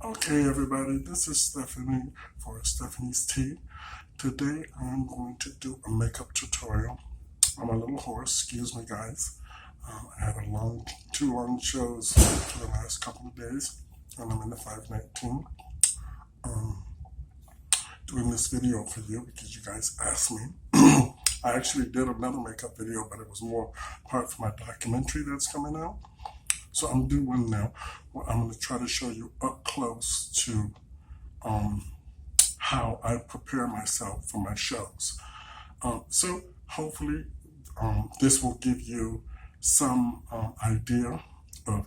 Okay, everybody, this is Stephanie for Stephanie's Tea. Today I'm going to do a makeup tutorial. I'm a little hoarse, excuse me, guys. I had two long shows for the last couple of days, and I'm in the 519 doing this video for you because you guys asked me. I actually did another makeup video, but it was more part for my documentary that's coming out. So I'm doing one now. Well, I'm going to try to show you up close to how I prepare myself for my shows. So hopefully this will give you some idea of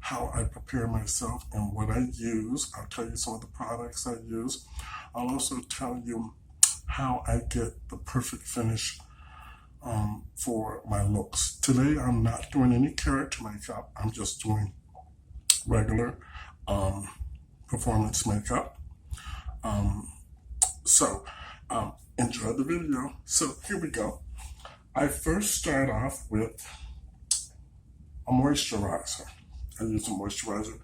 how I prepare myself and what I use. I'll tell you some of the products I use. I'll also tell you how I get the perfect finish for my looks. Today I'm not doing any character makeup. I'm just doing regular performance makeup. So enjoy the video. So here we go. I first start off with a moisturizer. I use a moisturizer.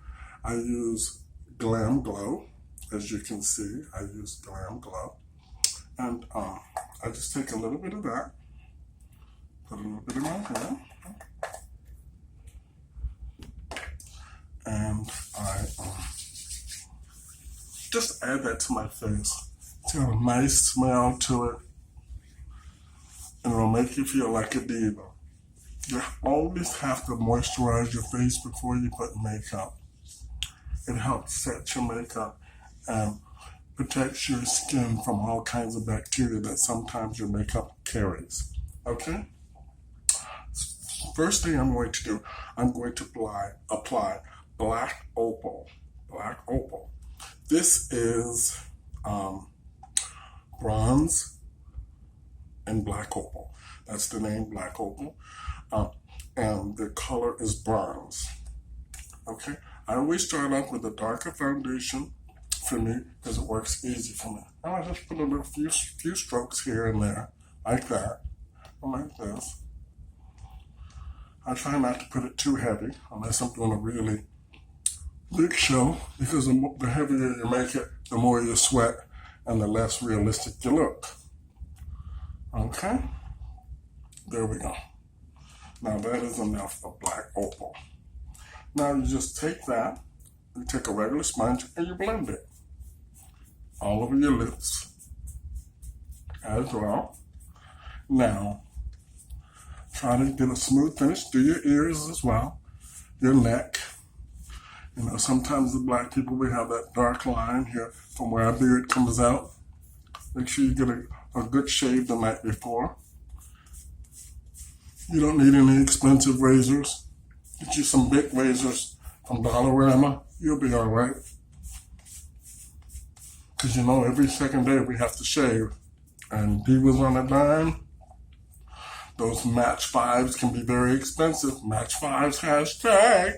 I use Glam Glow. As you can see, I use Glam Glow. And I just take a little bit of that, put a little bit in my hand, and I just add that to my face. It's got a nice smell to it, and it'll make you feel like a diva. You always have to moisturize your face before you put makeup. It helps set your makeup and protects your skin from all kinds of bacteria that sometimes your makeup carries. Okay? First thing I'm going to do, I'm going to apply Black Opal. Black Opal. This is bronze and Black Opal. That's the name, Black Opal. And the color is bronze. Okay? I always start off with a darker foundation for me because it works easy for me. Now I just put a little few strokes here and there, like that, and like this. I try not to put it too heavy unless I'm doing a really big show, because the heavier you make it, the more you sweat and the less realistic you look. Okay? There we go. Now that is enough of Black Opal. Now you just take that, you take a regular sponge and you blend it all over your lips as well. Now, try to get a smooth finish. Do your ears as well, your neck. You know, sometimes the black people, we have that dark line here from where our beard comes out. Make sure you get a good shave the night before. You don't need any expensive razors. Get you some big razors from Dollarama. You'll be all right. Because you know, every second day we have to shave. And divas on a dime, those Match 5s can be very expensive. Match 5s, hashtag.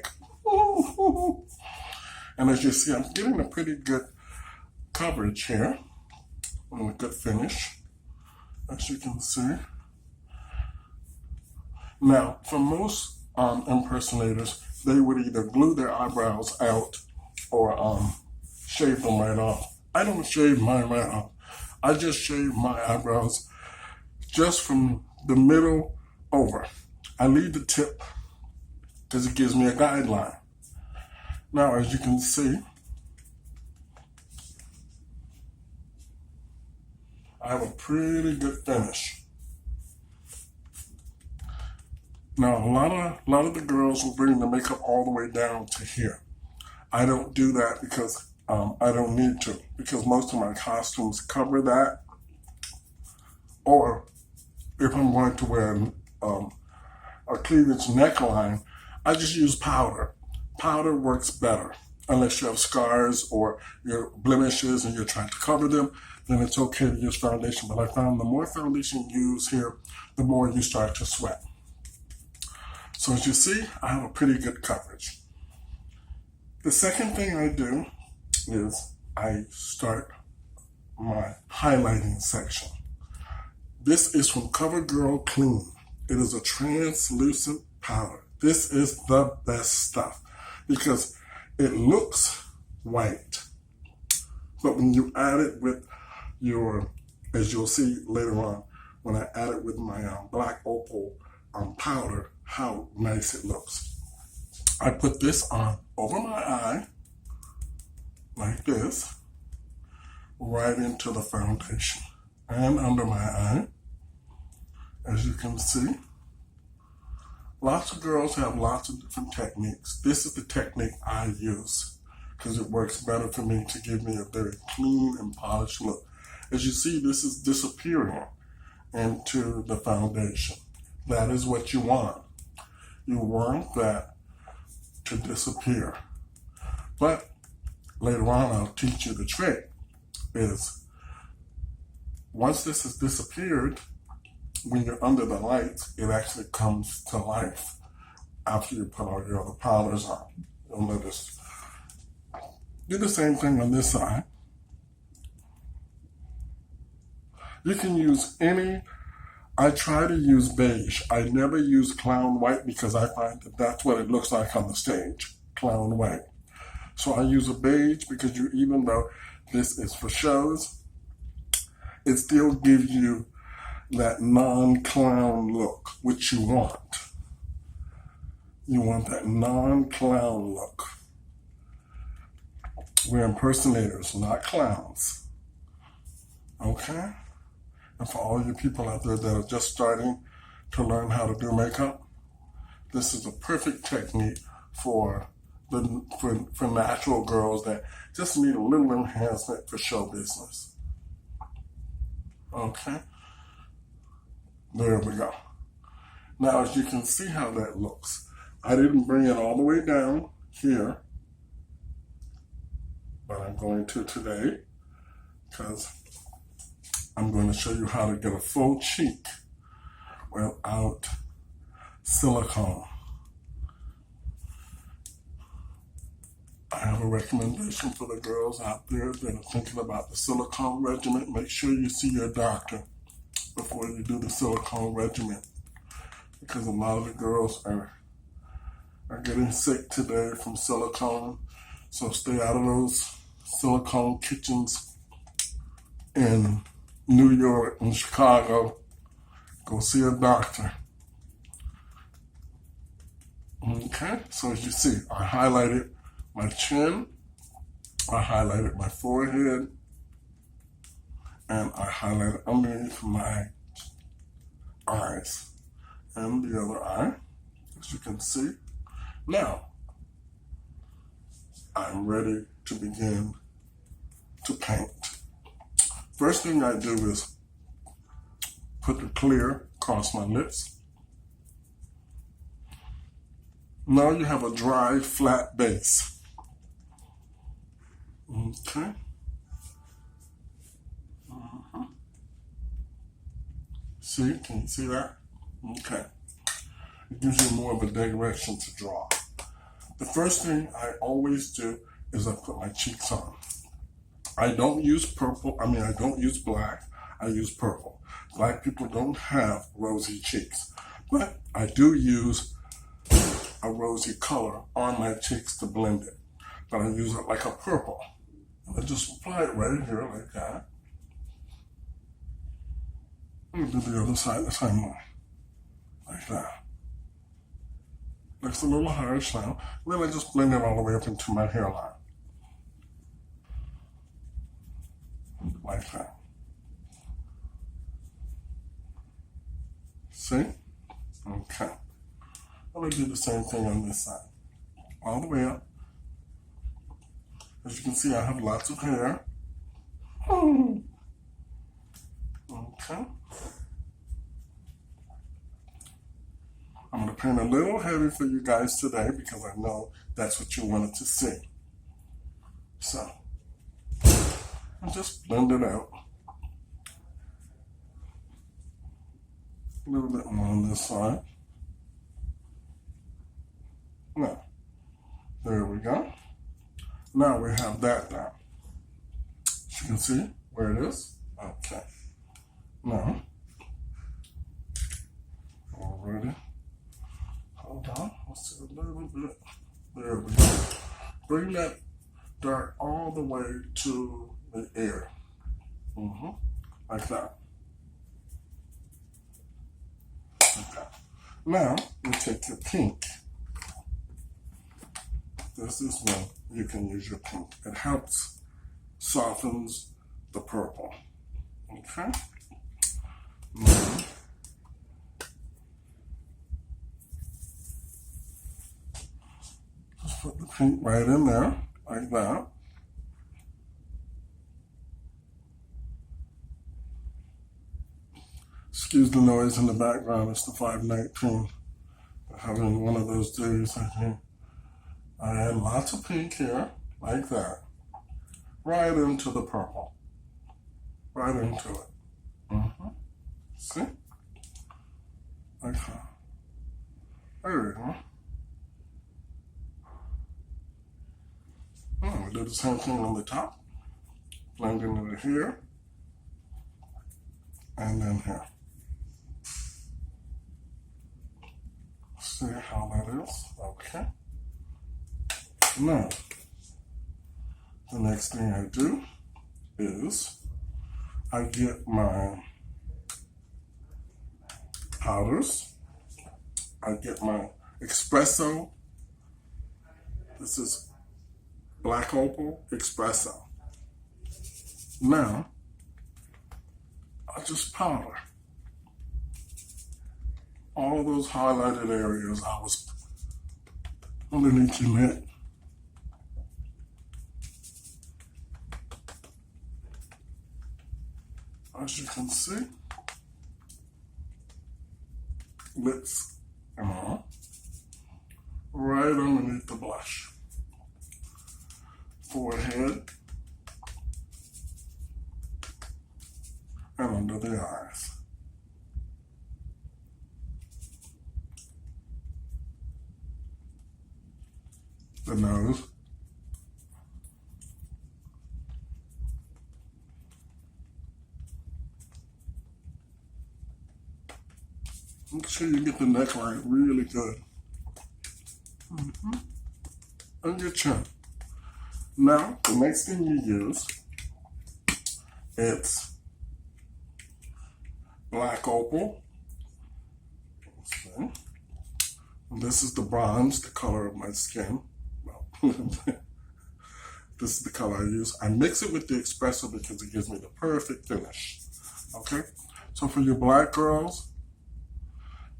And as you see, I'm getting a pretty good coverage here and a good finish, as you can see. Now, for most impersonators, they would either glue their eyebrows out or shave them right off. I don't shave mine right off. I just shave my eyebrows just from the middle over. I leave the tip because it gives me a guideline. Now, as you can see, I have a pretty good finish. Now, a lot of the girls will bring the makeup all the way down to here. I don't do that because I don't need to, because most of my costumes cover that. Or if I'm going to wear a cleavage neckline, I just use powder. Powder works better. Unless you have scars or your blemishes and you're trying to cover them, then it's okay to use foundation. But I found the more foundation you use here, the more you start to sweat. So as you see, I have a pretty good coverage. The second thing I do is I start my highlighting section. This is from CoverGirl Clean. It is a translucent powder. This is the best stuff because it looks white. But when you add it with your, as you'll see later on, when I add it with my black opal powder, how nice it looks. I put this on over my eye, like this, right into the foundation and under my eye. As you can see, lots of girls have lots of different techniques. This is the technique I use because it works better for me to give me a very clean and polished look. As you see, this is disappearing into the foundation. That is what you want. You want that to disappear. But later on, I'll teach you the trick is once this has disappeared, when you're under the lights, it actually comes to life after you put all your other powders on. You'll notice. Do the same thing on this side. You can use any, I try to use beige. I never use clown white because I find that that's what it looks like on the stage, clown white. So I use a beige because even though this is for shows, it still gives you that non-clown look, which you want. You want that non-clown look. We're impersonators, not clowns. Okay? And for all you people out there that are just starting to learn how to do makeup, this is a perfect technique for natural girls that just need a little enhancement for show business. Okay? There we go. Now, as you can see how that looks, I didn't bring it all the way down here, but I'm going to today because I'm going to show you how to get a full cheek without silicone. I have a recommendation for the girls out there that are thinking about the silicone regimen. Make sure you see your doctor before you do the silicone regimen, because a lot of the girls are getting sick today from silicone. So stay out of those silicone kitchens in New York and Chicago. Go see a doctor. Okay, so as you see, I highlighted my chin, I highlighted my forehead, and I highlighted underneath my eyes and the other eye, as you can see. Now, I'm ready to begin to paint. First thing I do is put the clear across my lips. Now you have a dry, flat base. Okay. See, can you see that? Okay. It gives you more of a direction to draw. The first thing I always do is I put my cheeks on. I don't use purple, I don't use black, I use purple. Black people don't have rosy cheeks, but I do use a rosy color on my cheeks to blend it. But I use it like a purple. I just apply it right here like that. And do the other side the same way. Like that. Looks a little harsh now. Then I just blend it all the way up into my hairline. Like that. See? Okay. I'm going to do the same thing on this side. All the way up. As you can see, I have lots of hair. Okay. I'm going to paint a little heavy for you guys today because I know that's what you wanted to see. So, I'll just blend it out. A little bit more on this side. Now, there we go. Now we have that down. As you can see where it is. Okay. Now, already. Hold on. Let's see a little bit. There we go. Bring that dark all the way to the ear. Like that. Okay. Now, you take your pink. This is when you can use your pink. It helps, softens the purple. Okay? Now, just put the pink right in there, like that. Excuse the noise in the background, it's the 519. I'm having one of those days, I think. I add lots of pink here, like that. Right into the purple. Right into it. See? Okay. There we go. We do the same thing on the top. Blend into it here. And then here. See how that is? Okay. Now, the next thing I do is I get my powders. I get my espresso. This is Black Opal Espresso. Now, I just powder all of those highlighted areas I was underneath your neck. As you can see, lips and all, right underneath the blush. Forehead and under the eyes. The nose. Make sure you get the neckline really good. And your chin. Now, the next thing you use, it's Black Opal. Okay. And this is the bronze, the color of my skin. Well, this is the color I use. I mix it with the espresso because it gives me the perfect finish. Okay? So for your black girls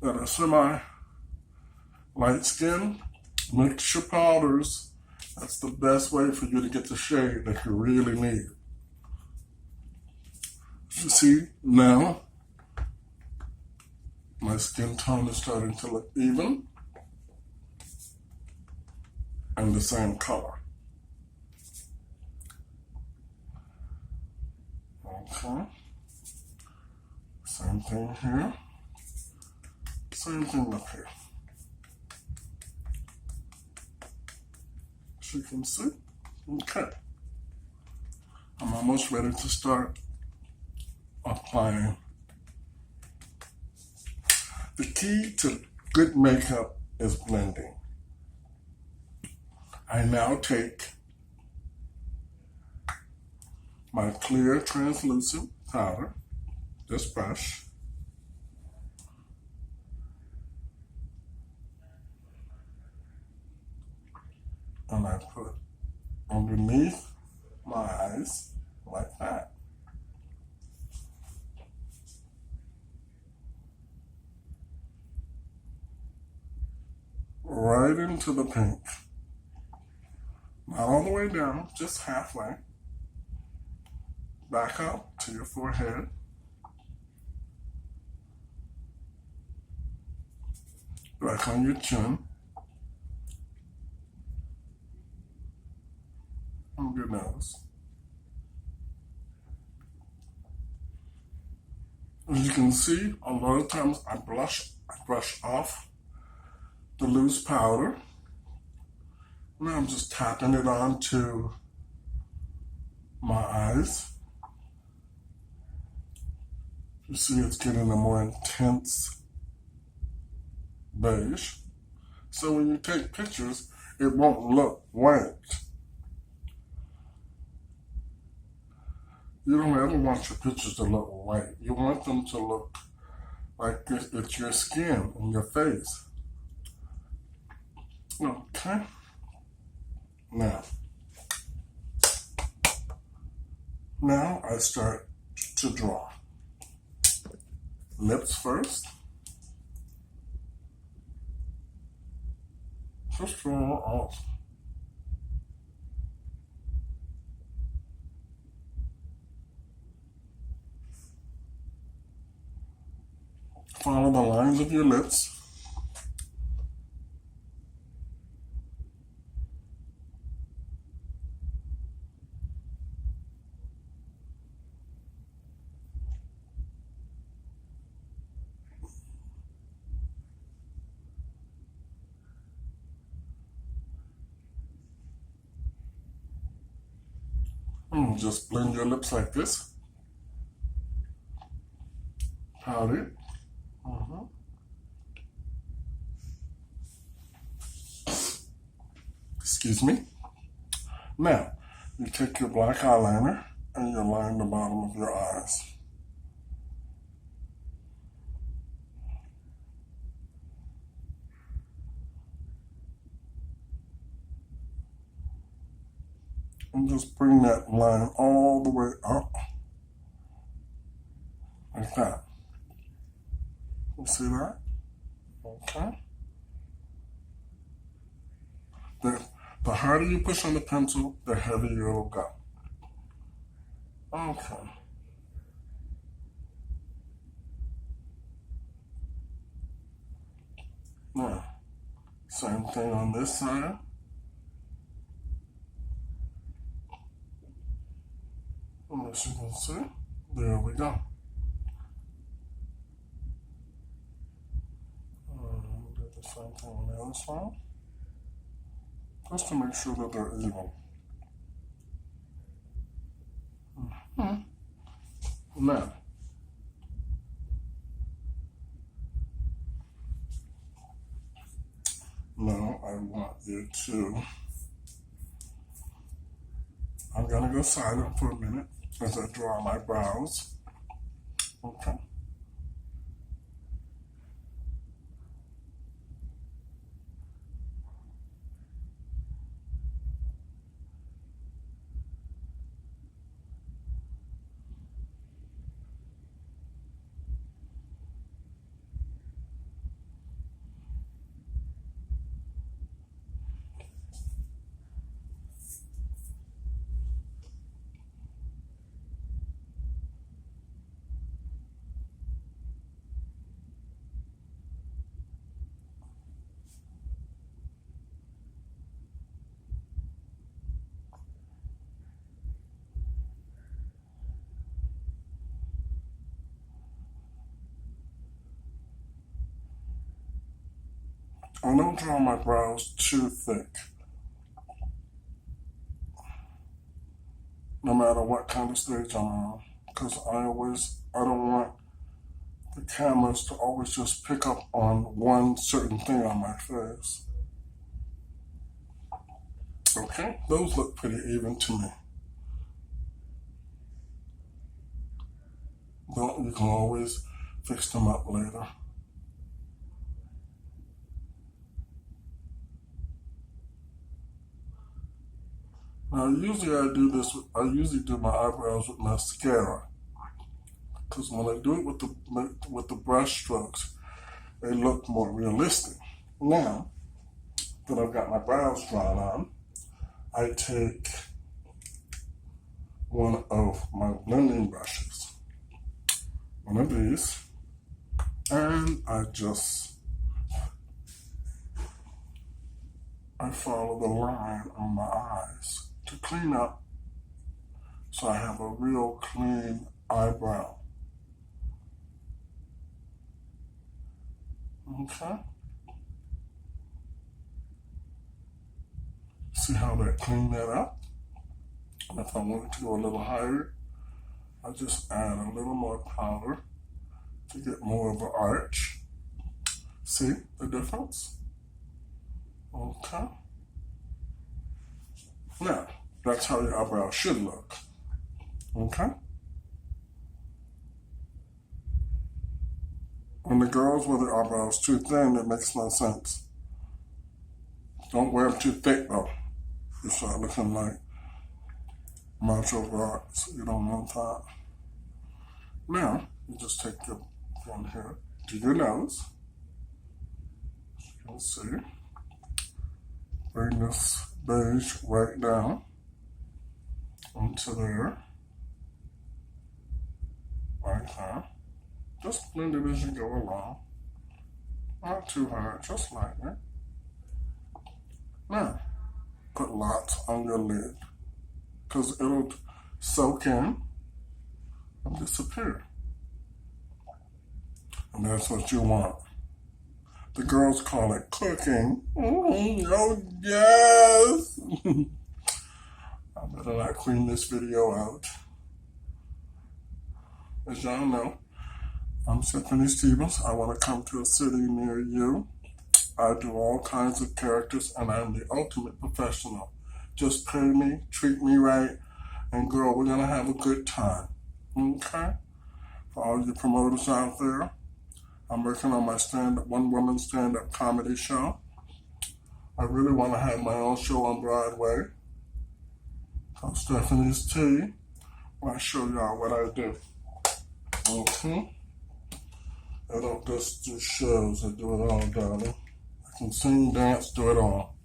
that are semi-light skin, mix your powders. That's the best way for you to get the shade that you really need. You see, now, my skin tone is starting to look even and the same color. Okay. Same thing here. Same thing up here. As you can see. Okay. I'm almost ready to start applying. The key to good makeup is blending. I now take my clear translucent powder, this brush, and I put underneath my eyes like that. Right into the pink. Not all the way down, just halfway. Back up to your forehead. Back on your chin. On your nose. As you can see, a lot of times I brush off the loose powder. Now I'm just tapping it onto my eyes. You see it's getting a more intense beige. So when you take pictures, it won't look white. You don't ever want your pictures to look white. You want them to look like it's your skin and your face. Okay? Now I start to draw. Lips first. Just draw off. Follow the lines of your lips. And just blend your lips like this. Pout it. Excuse me. Now, you take your black eyeliner and you line the bottom of your eyes. And just bring that line all the way up. Like that. You see that? Okay. The harder you push on the pencil, the heavier it'll go. Okay. Now, same thing on this side. And as you can see, there we go. Do the same thing on the other side. Just to make sure that they're even. Now I want you to, I'm gonna go silent for a minute as I draw my brows. Okay. I don't draw my brows too thick. No matter what kind of stage I'm on. Because I don't want the cameras to always just pick up on one certain thing on my face. Okay, those look pretty even to me. But you can always fix them up later. Now, usually I usually do my eyebrows with mascara. Because when I do it with the brush strokes, they look more realistic. Now that I've got my brows drawn on, I take one of my blending brushes, one of these, and I follow the line on my eyes to clean up so I have a real clean eyebrow. Okay? See how that cleaned that up? And if I wanted to go a little higher, I just add a little more powder to get more of an arch. See the difference? Okay. Now, that's how your eyebrow should look. Okay? When the girls wear their eyebrows too thin, it makes no sense. Don't wear them too thick though. You start looking like macho rods. You don't want that. Now, you just take your one here to your nose. As you can see. Bring this beige right down into there. Like that. Just blend it as you go along. Not too hard, just lightly. Now, put lots on your lid, because it'll soak in and disappear. And that's what you want. The girls call it cooking. Oh, yes! I better not clean this video out. As y'all know, I'm Stephanie Stevens. I want to come to a city near you. I do all kinds of characters, and I'm the ultimate professional. Just pay me, treat me right, and girl, we're going to have a good time. Okay? For all you promoters out there, I'm working on my one-woman stand-up comedy show. I really want to have my own show on Broadway, called Stephanie's Tea, where I show y'all what I do. Okay? I don't just do shows, I do it all, darling. I can sing, dance, do it all.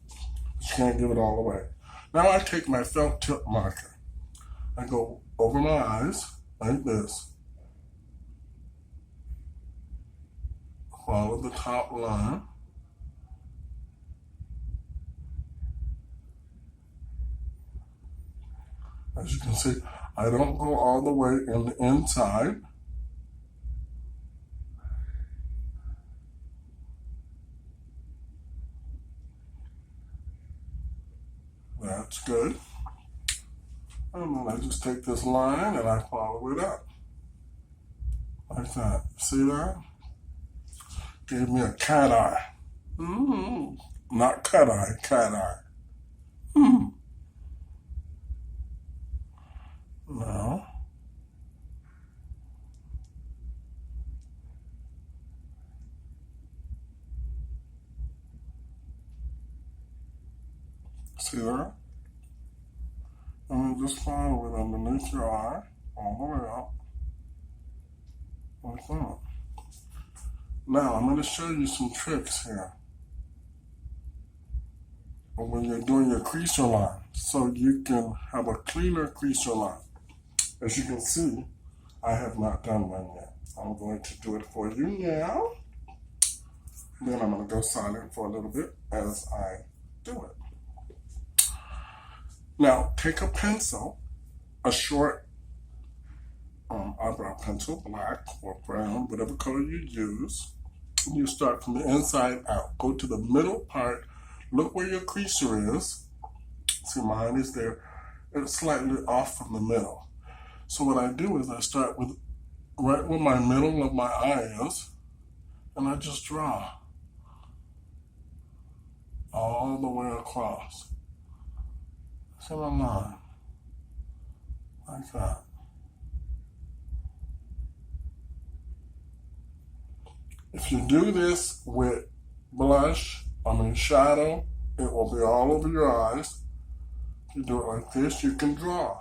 But you can't give it all away. Now I take my felt tip marker. I go over my eyes, like this. Follow the top line. As you can see, I don't go all the way in the inside. That's good. And then I just take this line and I follow it up. Like that. See that? Gave me a cat eye. Not cut eye, cat eye. Now, see that? And then just follow it underneath your eye, all the way up, like that. Now, I'm going to show you some tricks here. When you're doing your creaser line, so you can have a cleaner creaser line. As you can see, I have not done one yet. I'm going to do it for you now. Then I'm going to go silent for a little bit as I do it. Now, take a pencil, a short eyebrow pencil, black or brown, whatever color you use. You start from the inside out. Go to the middle part. Look where your creaser is. See, mine is there. It's slightly off from the middle. So what I do is I start with right where my middle of my eye is, and I just draw all the way across. See my line? Like that. If you do this with shadow, it will be all over your eyes. If you do it like this, you can draw.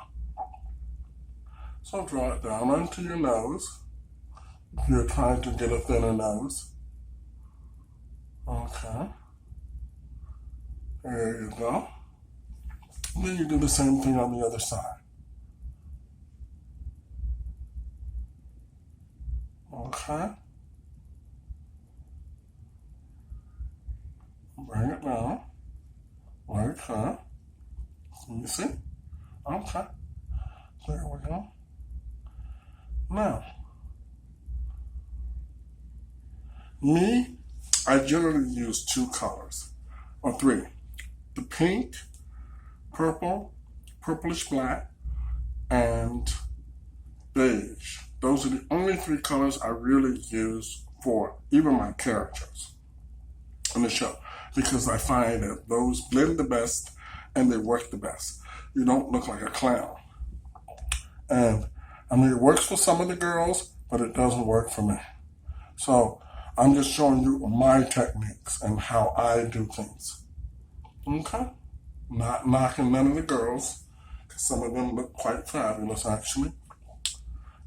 So draw it down onto your nose if you're trying to get a thinner nose. Okay. There you go. And then you do the same thing on the other side. Okay. Bring it down. Like that. You see? Okay. There we go. Now, I generally use two colors, or three. The pink, purple, purplish black, and beige. Those are the only three colors I really use for even my characters on the show, because I find that those blend the best and they work the best. You don't look like a clown. And I mean, it works for some of the girls, but it doesn't work for me. So I'm just showing you my techniques and how I do things. Okay? Not knocking none of the girls, because some of them look quite fabulous actually.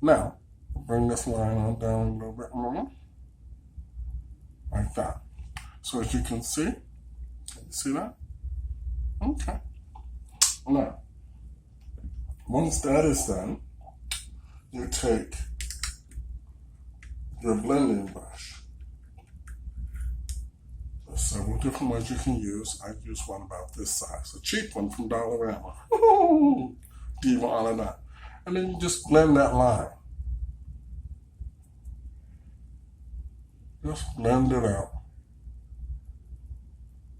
Now, bring this line on down a little bit more, like that. So as you can see that? Okay. Now, once that is done, you take your blending brush. There's several different ones you can use. I use one about this size, a cheap one from Dollarama. Diva all of that. And then you just blend that line. Just blend it out.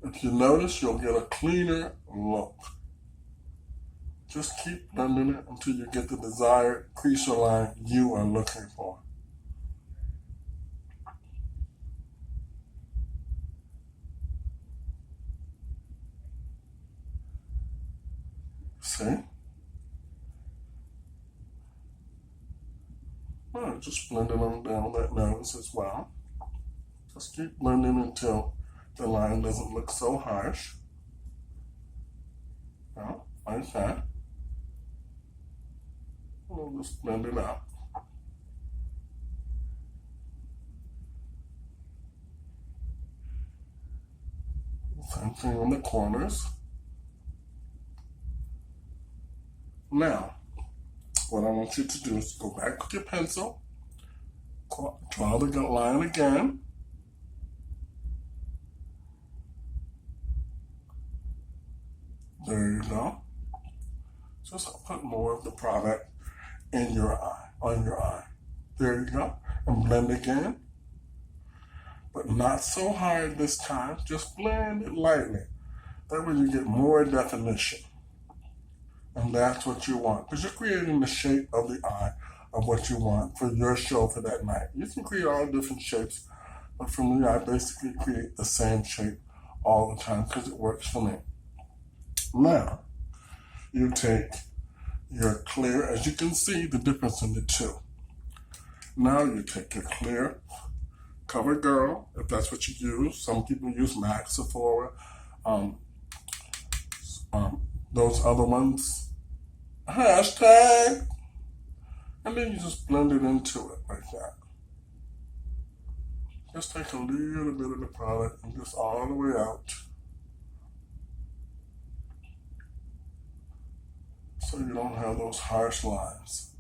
If you notice, you'll get a cleaner look. Just keep blending it until you get the desired crease or line you are looking for. See? Alright, just blending them down that nose as well. Just keep blending until the line doesn't look so harsh. Now, like that. We'll just blend it out. Same thing on the corners. Now, what I want you to do is go back with your pencil, draw the line again. There you go. Just put more of the product in your eye, on your eye. There you go. And blend again. But not so hard this time. Just blend it lightly. That way you get more definition. And that's what you want. Because you're creating the shape of the eye of what you want for your show for that night. You can create all different shapes. But for me, I basically create the same shape all the time because it works for me. Now, you take your clear, as you can see the difference in the two. Now you take your clear CoverGirl, if that's what you use. Some people use MAC, Sephora, those other ones. Hashtag. And then you just blend it into it like that. Just take a little bit of the product and just all the way out. So you don't have those harsh lines.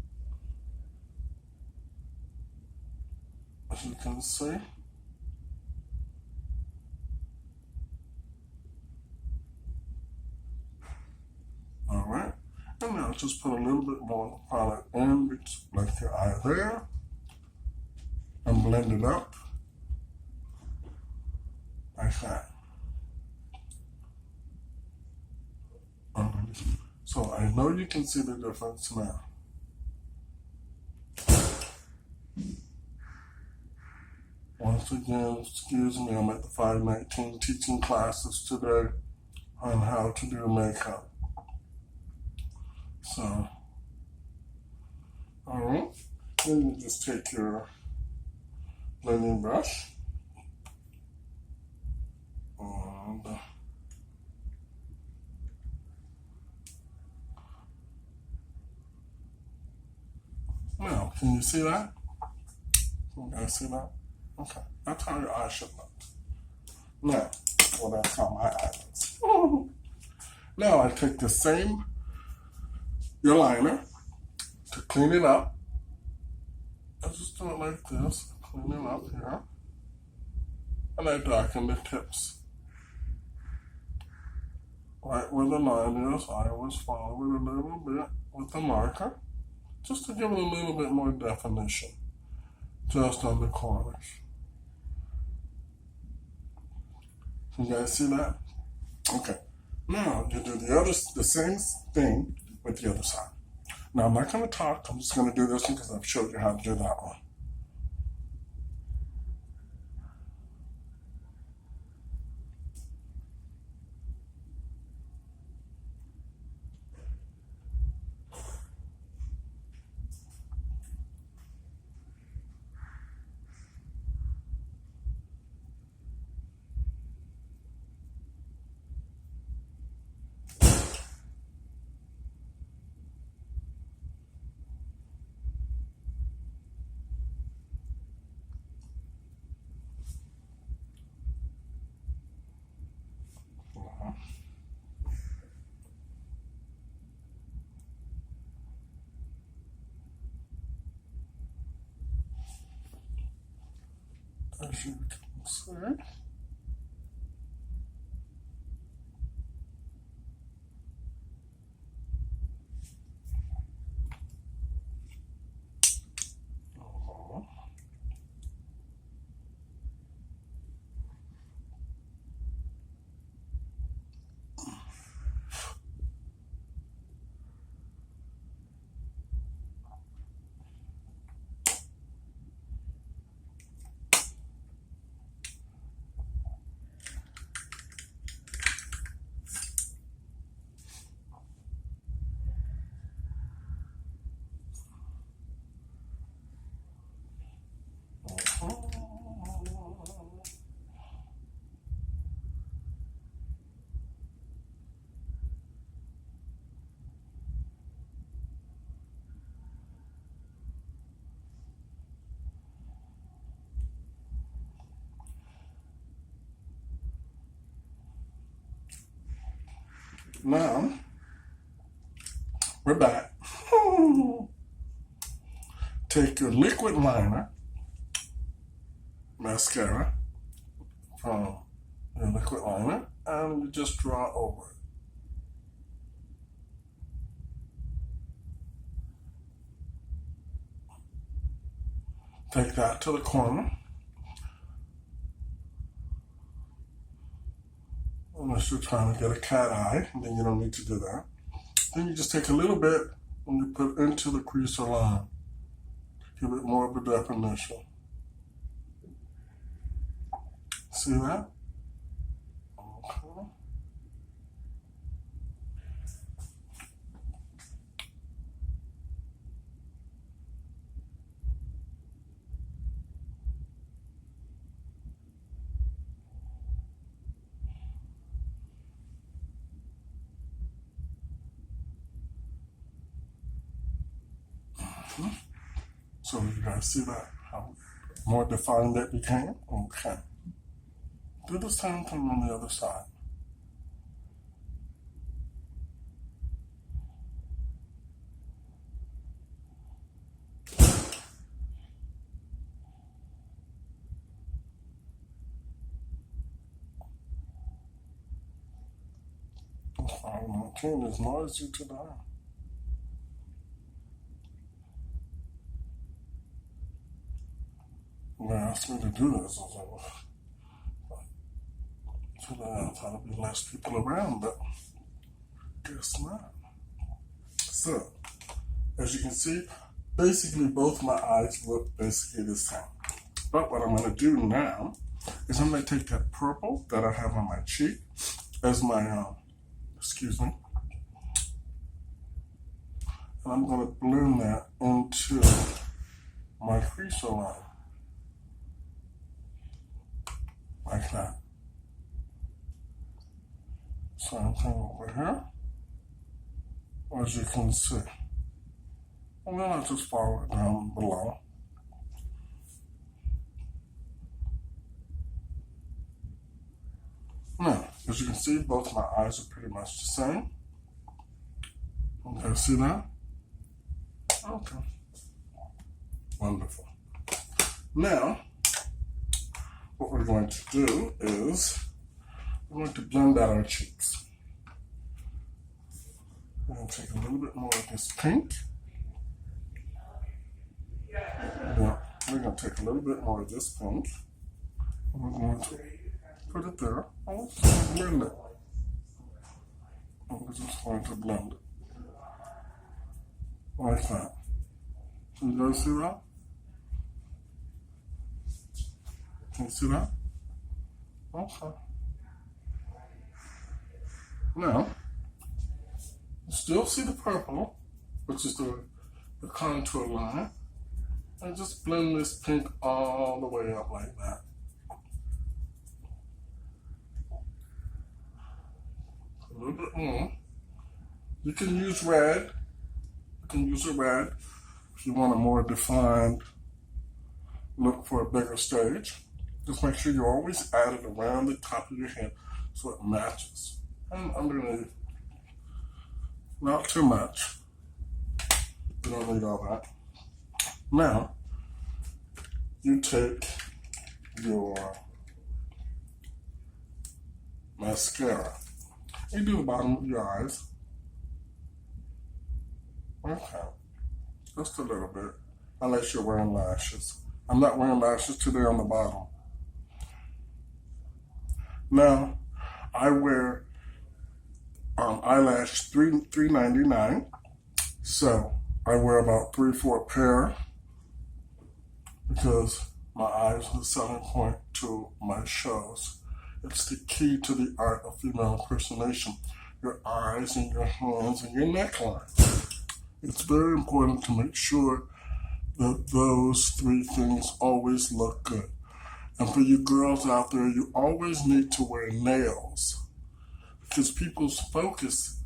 As you can see. Alright. And now just put a little bit more product in, like your eye there. And blend it up. Like that. So I know you can see the difference now. Once again, excuse me, I'm at the 519 teaching classes today on how to do makeup. So, alright, then you just take your blending brush and now, can you see that? Can you guys see that? Okay, that's how your eye should look. Now, well, that's how my eye looks. Now I take the same, your liner, to clean it up. I just do it like this, clean it up here. And I darken the tips. Right where the line is, I always follow it a little bit with the marker, just to give it a little bit more definition, just on the corners. Can you guys see that? Okay. Now you do the same thing with the other side. Now I'm not going to talk. I'm just going to do this one because I've showed you how to do that one. as you can see. Now, we're back. Take your liquid liner, mascara, from your liquid liner, and you just draw over it. Take that to the corner. Unless you're trying to get a cat eye, then you don't need to do that. Then you just take a little bit and you put into the crease or line. Give it more of a definition. See that? Okay. So you guys see that, how more defined that became? Okay. Do the same thing on the other side. Okay, it's noisy today. They asked me to do this. I was like, today I thought there'd be less people around, but guess not. So, as you can see, basically both my eyes look basically the same. But what I'm going to do now is I'm going to take that purple that I have on my cheek as my, excuse me, and I'm going to blend that into my crease line. Like that. Same thing over here, as you can see. And then I just follow it down below. Now, as you can see, both my eyes are pretty much the same. Okay, see that? Okay. Wonderful. Now, what we're going to do is we're going to blend out our cheeks. We're going to take a little bit more of this pink. Yeah, we're going to take a little bit more of this pink. And we're going to put it there. And we're just going to blend it. And we're just going to blend it. Like that. You guys see that? Can you see that? Okay. Now, you still see the purple, which is the contour line. And just blend this pink all the way up like that. A little bit more. You can use red. You can use a red if you want a more defined look for a bigger stage. Just make sure you always add it around the top of your head so it matches. And underneath, not too much. You don't need all that. Now, you take your mascara. You do the bottom of your eyes. Okay, just a little bit, unless you're wearing lashes. I'm not wearing lashes today on the bottom. Now, I wear eyelash $3.99, so I wear about 3-4 pair because my eyes are the selling point to my shows. It's the key to the art of female impersonation. Your eyes and your hands and your neckline. It's very important to make sure that those 3 things always look good. And for you girls out there, you always need to wear nails because people's focus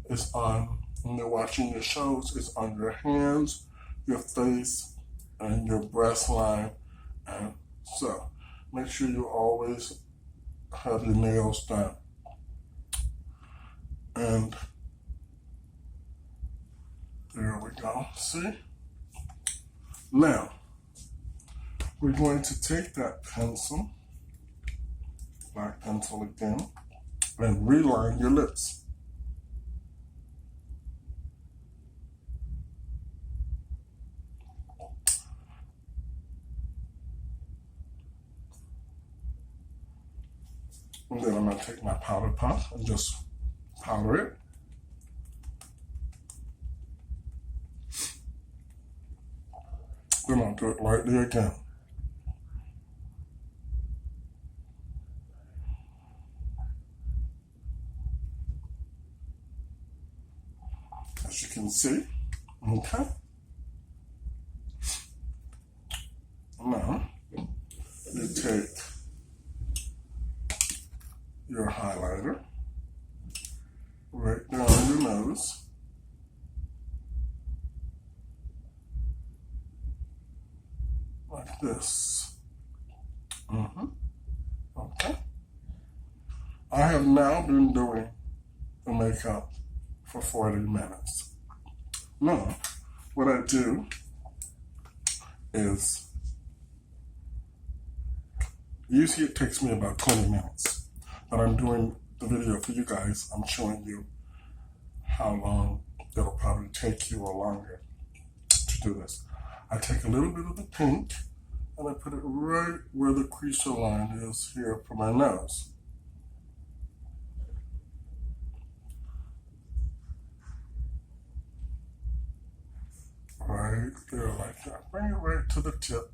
is on, when they're watching your shows, is on your hands, your face, and your breast line. And so make sure you always have your nails done. And there we go. See? Now, we're going to take that pencil, black pencil again, and reline your lips. And then I'm going to take my powder puff and just powder it. Then I'll do it lightly again. As you can see, okay. Now, you take your highlighter right down your nose. Like this. Okay. I have now been doing the makeup for 40 minutes. Now, what I do is, usually it takes me about 20 minutes, but I'm doing the video for you guys. I'm showing you how long it'll probably take you or longer to do this. I take a little bit of the pink and I put it right where the creaser line is here for my nose. Right there like that. Bring it right to the tip.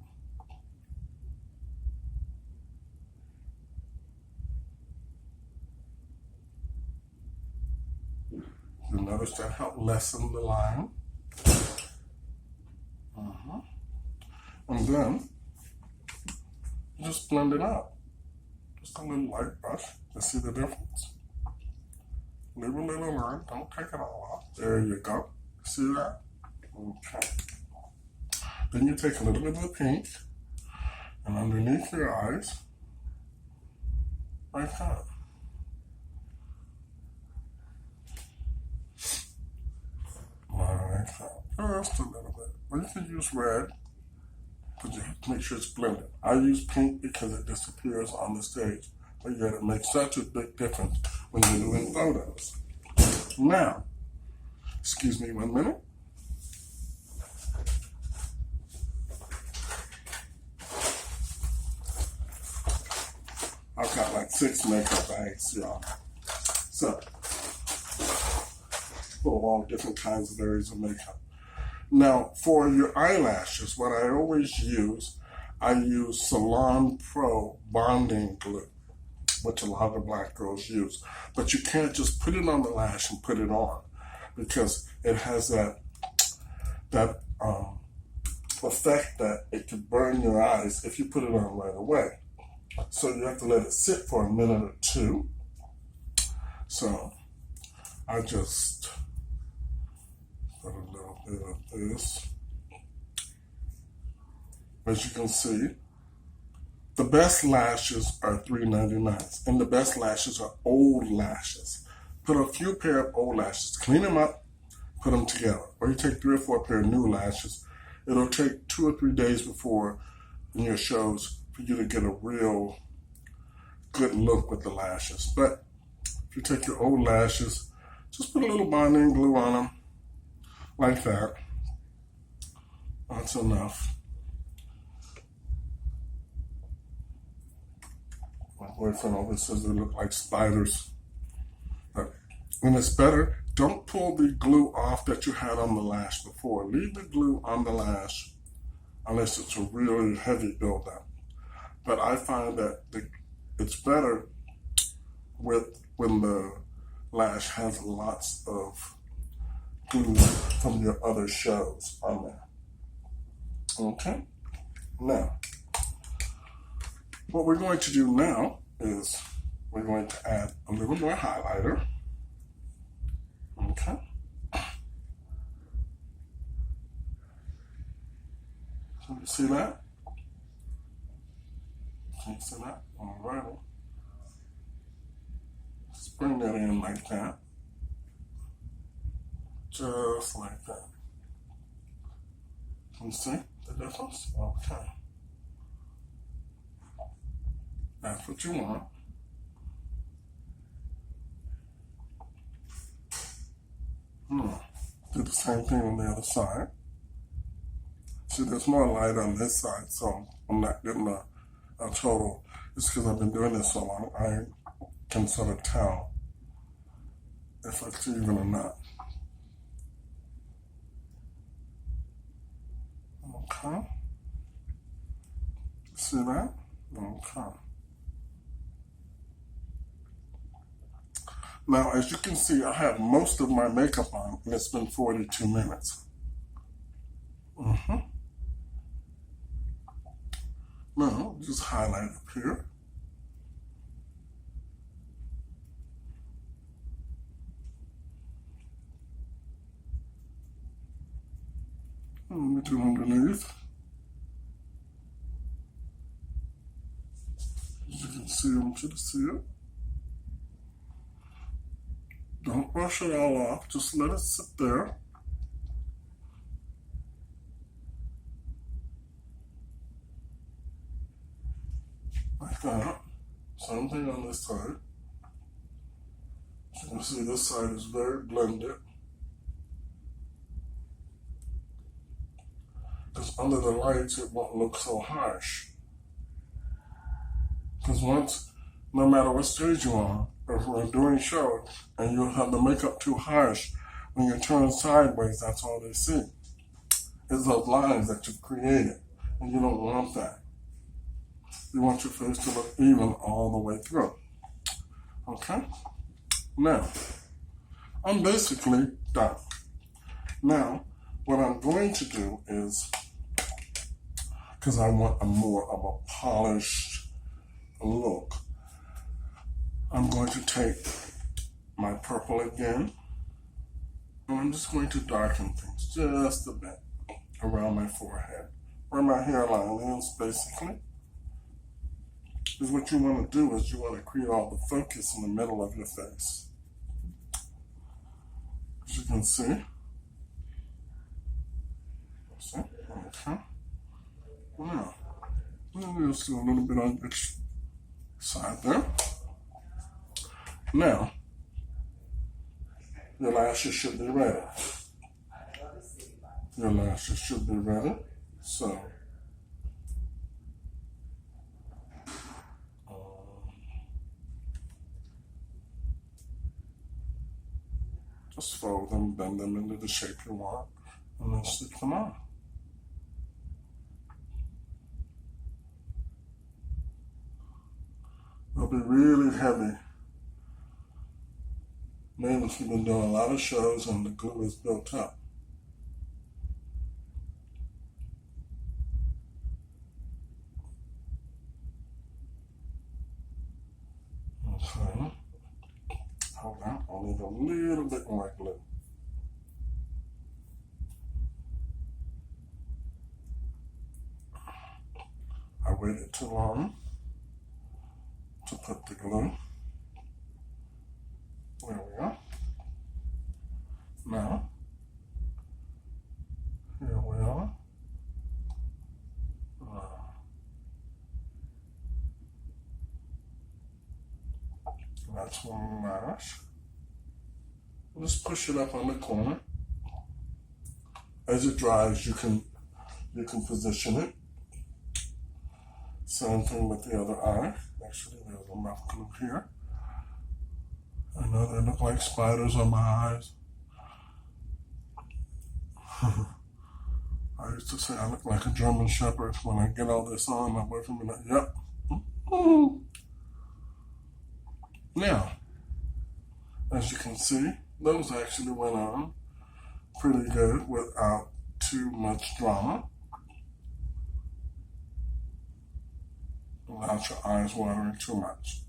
You notice that helped lessen the line. And then just blend it out. Just a little light brush to see the difference. Leave a little line, don't take it all off. There you go. See that? Okay. Then you take a little bit of the pink and underneath your eyes, like that. Like that. Just a little bit. Or you can use red, but you have to make sure it's blended. I use pink because it disappears on the stage, but yet it makes such a big difference when you're doing photos. Now, excuse me 1 minute. I've got like 6 makeup bags, y'all. So, full of all different kinds of areas of makeup. Now, for your eyelashes, what I always use, I use Salon Pro bonding glue, which a lot of black girls use. But you can't just put it on the lash and put it on, because it has that effect that it could burn your eyes if you put it on right away. So you have to let it sit for a minute or 2. So I just put a little bit of this. As you can see, the best lashes are $3.99, and the best lashes are old lashes. Put a few pair of old lashes, clean them up, put them together. Or you take 3 or 4 pair of new lashes. It'll take 2 or 3 days before in your shows for you to get a real good look with the lashes. But if you take your old lashes, just put a little bonding glue on them, like that. That's enough. My boyfriend always says they look like spiders. But when it's better, don't pull the glue off that you had on the lash before. Leave the glue on the lash unless it's a really heavy buildup. But I find that it's better when the lash has lots of glue from your other shows on there. Okay? Now, what we're going to do now is we're going to add a little more highlighter. Okay? Can you see that? Can you see that? Alrighty. Just bring that in like that. Just like that. Can you see the difference? Okay. That's what you want. Do the same thing on the other side. See, there's more light on this side, so I'm not getting a total. It's because I've been doing this so long, I can sort of tell if it's even or not. Okay. See that? Okay. Now, as you can see, I have most of my makeup on, and it's been 42 minutes. Now, just highlight up here. Let me do underneath. As you can see, I want you to see it. Don't brush it all off, just let it sit there. Like that. Same thing on this side. As you can see, this side is very blended. Because under the lights, it won't look so harsh. Because no matter what stage you're on, if we're doing shows and you have the makeup too harsh, when you turn sideways, that's all they see. It's those lines that you've created, and you don't want that. You want your face to look even all the way through. Okay? Now, I'm basically done. Now, what I'm going to do is, because I want a more of a polished look, I'm going to take my purple again, and I'm just going to darken things just a bit around my forehead, where my hairline is, basically. Because what you want to do is you want to create all the focus in the middle of your face. As you can see. See? Okay. Now, let me just do a little bit on each side there. Now, your lashes should be ready. Your lashes should be ready. So, just fold them, bend them into the shape you want, and then stick them on. They'll be really heavy. Maybe if you've been doing a lot of shows and the glue is built up. Okay. Hold on, I'll need a little bit more glue. I waited too long to put the glue. There we go. Now, here we are. That's one lash. Just push it up on the corner. As it dries, you can position it. Same thing with the other eye. Actually, there's a mouth glue here. I know they look like spiders on my eyes. I used to say I look like a German Shepherd when I get all this on. My boyfriend be like, yep. Now, as you can see, those actually went on pretty good without too much drama. Without your eyes watering too much.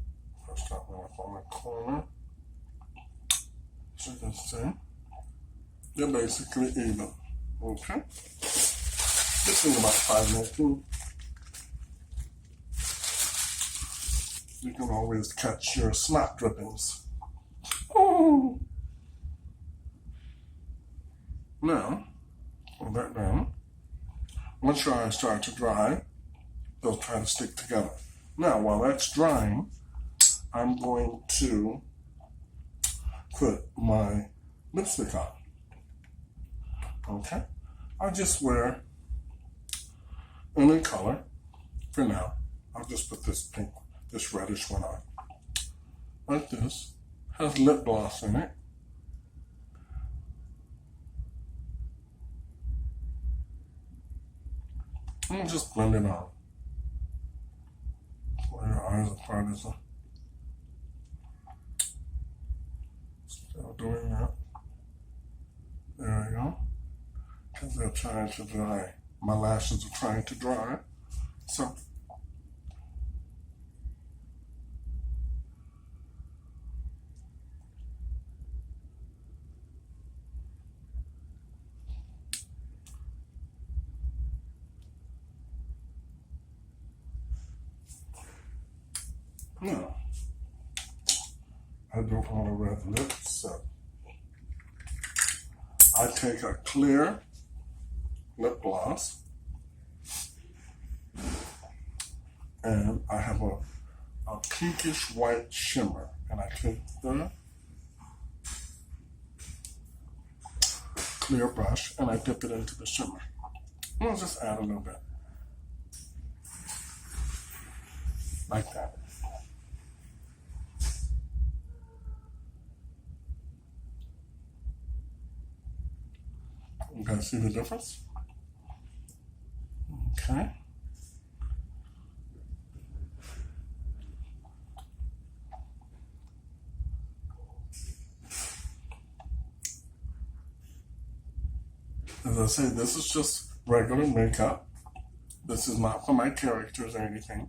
First that one up on the corner. So you can see, they're basically even. Okay? This in about 5 minutes. You can always catch your snot drippings. Oh. Now, pull that down. Once your eyes start to dry, they'll try to stick together. Now, while that's drying, I'm going to put my lipstick on. Okay? I'll just wear any color for now. I'll just put this pink, this reddish one on. Like this. Has lip gloss in it. And just blend it on. Where your eyes apart is. Still doing that. There we go. Because they're trying to dry. My lashes are trying to dry. So, now, I don't want a red lip, so I take a clear lip gloss and I have a pinkish white shimmer, and I take the clear brush and I dip it into the shimmer. I'll just add a little bit. Like that. You guys see the difference? Okay. As I say, this is just regular makeup. This is not for my characters or anything.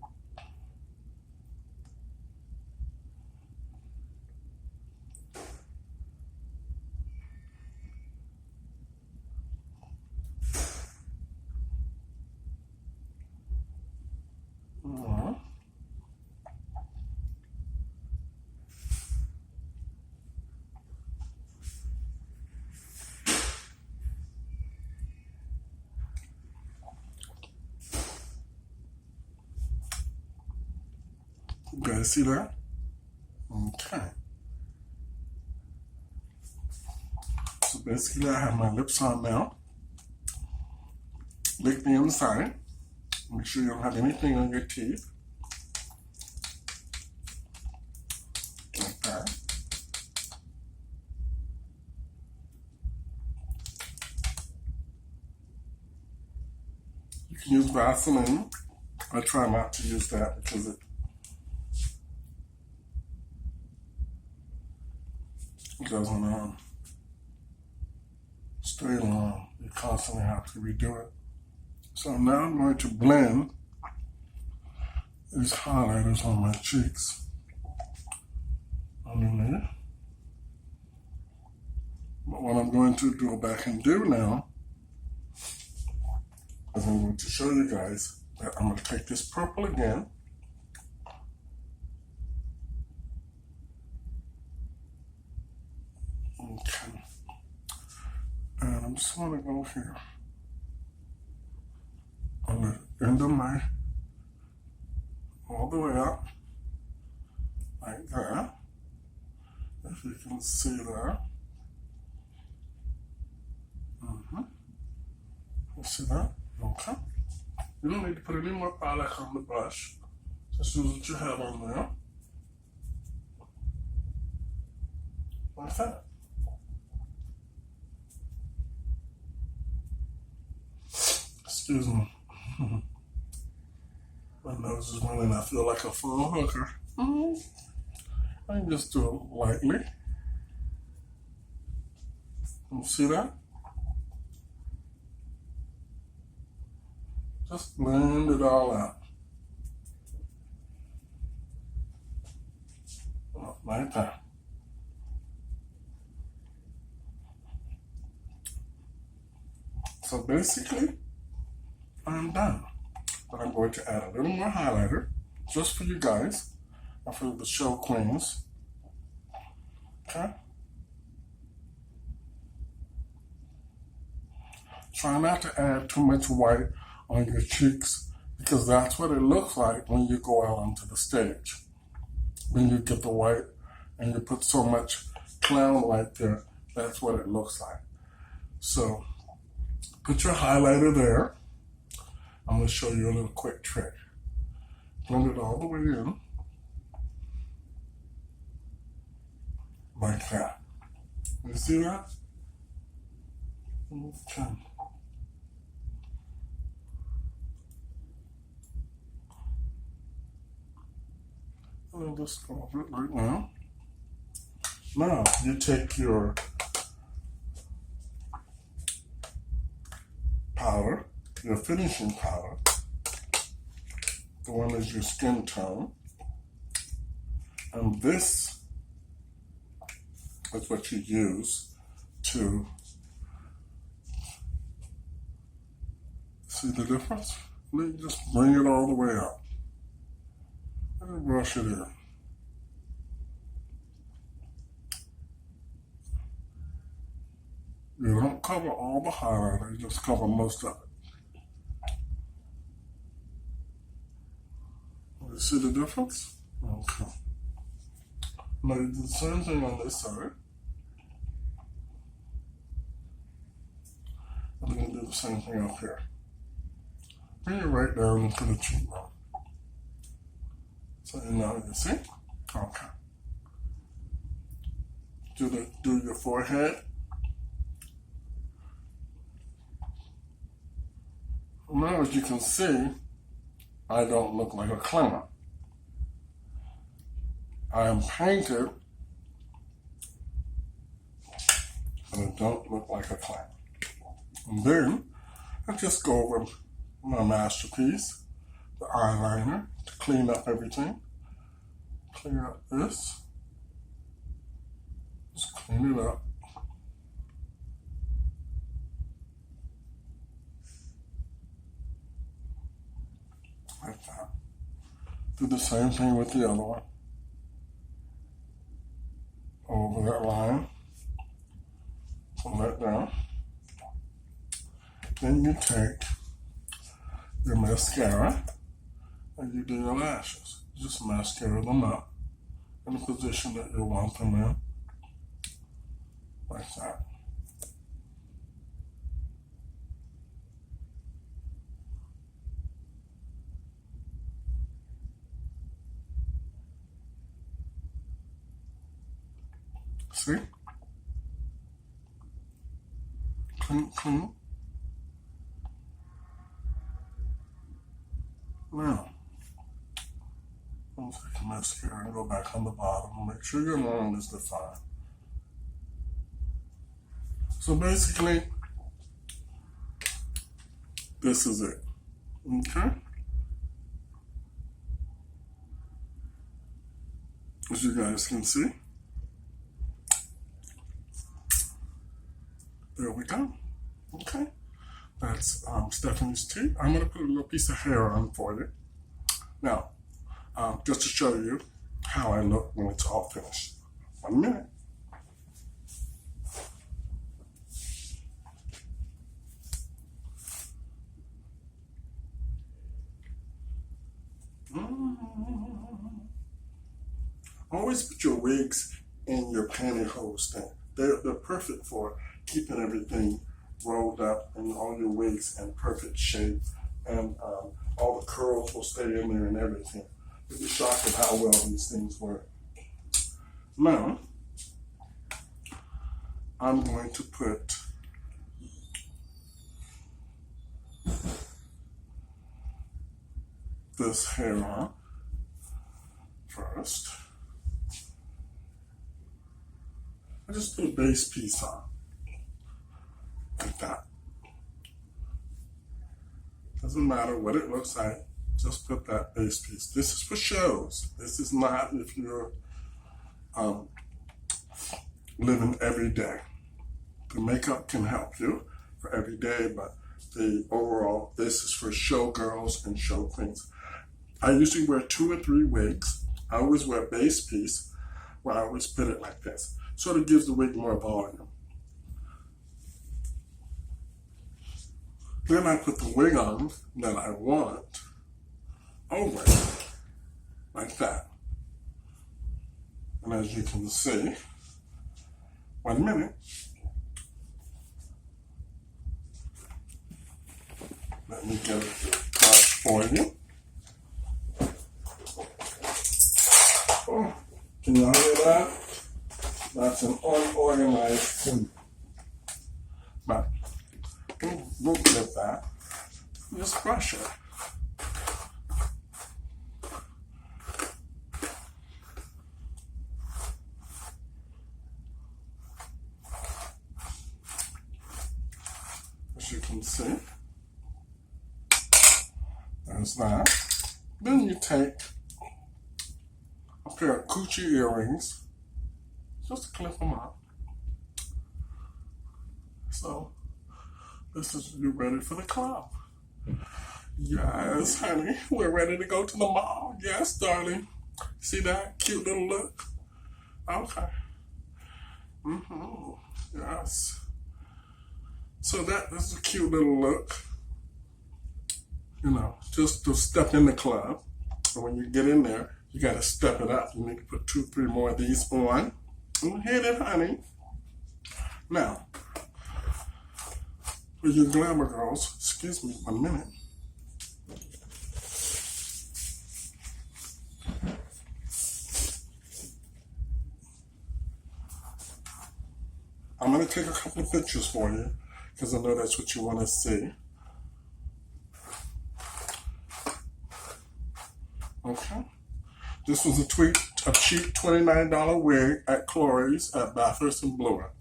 You guys see that? Okay. So basically I have my lips on now. Lick the inside. Make sure you don't have anything on your teeth. Like that. You can use Vaseline. I try not to use that because it doesn't stay long. You constantly have to redo it. So now I'm going to blend these highlighters on my cheeks underneath. But what I'm going to go back and do now is I'm going to show you guys that I'm going to take this purple again. Okay. And I'm just going to go here on the end of my, all the way up, like that. If you can see that. You see that? Okay. You don't need to put any more product on the brush. Just use what you have on there. Like that. Excuse me. My nose is running. I feel like a full hooker. I can just do it lightly. You see that? Just blend it all out. Like that. So basically, I'm done. But I'm going to add a little more highlighter just for you guys and for the show queens. Okay? Try not to add too much white on your cheeks because that's what it looks like when you go out onto the stage. When you get the white and you put so much clown white there, that's what it looks like. So put your highlighter there. I'm going to show you a little quick trick. Blend it all the way in. Like that. You see that? Okay. I'll just go over it right now. Now, you take your powder, your finishing powder, the one is your skin tone, and this is what you use to see the difference. Then you just bring it all the way up and brush it in. You don't cover all the highlighter, you just cover most of it. You see the difference? Okay. Now you do the same thing on this side. I'm going to do the same thing up here. Bring it right down into the cheekbone. So now you see? Okay. Do your forehead. Now as you can see, I don't look like a clown. I am painted, but I don't look like a clown. And then I just go over my masterpiece, the eyeliner, to clean up everything. Clean up this. Just clean it up. Like that. Do the same thing with the other one. Over that line. Pull that down. Then you take your mascara and you do your lashes. Just mascara them up in the position that you want them in. Like that. See? Clean, clean. Now, I'll take a mascara and go back on the bottom and make sure your line is defined. So basically, this is it. Okay? As you guys can see, there we go. Okay? That's Stephanie's teeth. I'm going to put a little piece of hair on for you. Now, just to show you how I look when it's all finished. 1 minute. Always put your wigs in your pantyhose thing. They're perfect for keeping everything rolled up and all your wigs in perfect shape, and all the curls will stay in there and everything. You'll be shocked at how well these things work. Now, I'm going to put this hair on first. I just put a base piece on, like that. Doesn't matter what it looks like, just put that base piece. This is for shows. This is not if you're living every day. The makeup can help you for every day, but the overall, this is for show girls and show queens. I usually wear 2 or 3 wigs. I always wear a base piece where I always put it like this. Sort of gives the wig more volume. Then I put the wig on that I want over it, like that. And as you can see, 1 minute. Let me get it brushed for you. Oh, can you hear that? That's an unorganized thing. But we'll get that. Just brush it. As you can see, there's that. Then you take a pair of Gucci earrings, just clip them out. So this is you ready for the club. Yes, honey, we're ready to go to the mall. Yes, darling. See that cute little look? Okay. Yes. So that is a cute little look. You know, just to step in the club. And when you get in there, you got to step it up. You need to put 2, 3 more of these on. And hit it, honey. Now, for you glamour girls, excuse me 1 minute. I'm going to take a couple of pictures for you because I know that's what you want to see. Okay. This was a cheap $29 wig at Chloe's at Bathurst and Bloor.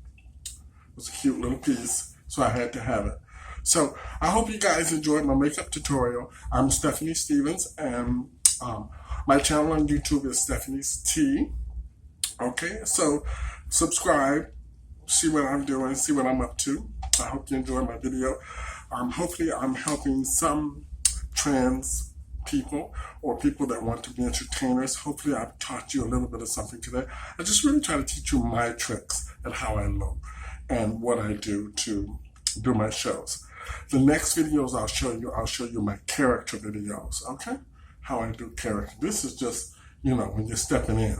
It was a cute little piece, so I had to have it. So I hope you guys enjoyed my makeup tutorial. I'm Stephanie Stevens, and my channel on YouTube is Stephanie's Tea. Okay, so subscribe, see what I'm doing, see what I'm up to. I hope you enjoyed my video. Hopefully I'm helping some trans people or people that want to be entertainers. Hopefully I've taught you a little bit of something today. I just really try to teach you my tricks and how I look and what I do to do my shows. The next videos I'll show you my character videos, okay? How I do character. This is just, you know, when you're stepping in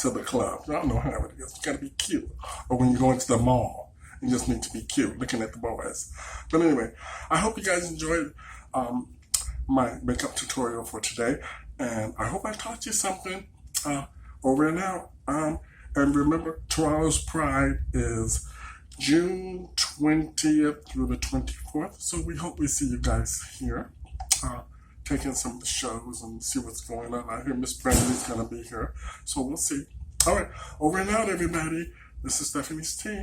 to the club. I don't know how it is. You gotta be cute. Or when you go into the mall, you just need to be cute, looking at the boys. But anyway, I hope you guys enjoyed my makeup tutorial for today, and I hope I taught you something. Over and out. And remember, Toronto's Pride is June 20th through the 24th, so we hope we see you guys here, taking some of the shows and see what's going on. I hear Miss Brandy's gonna be here, so we'll see. All right, over and out, everybody. This is Stephanie's Tea.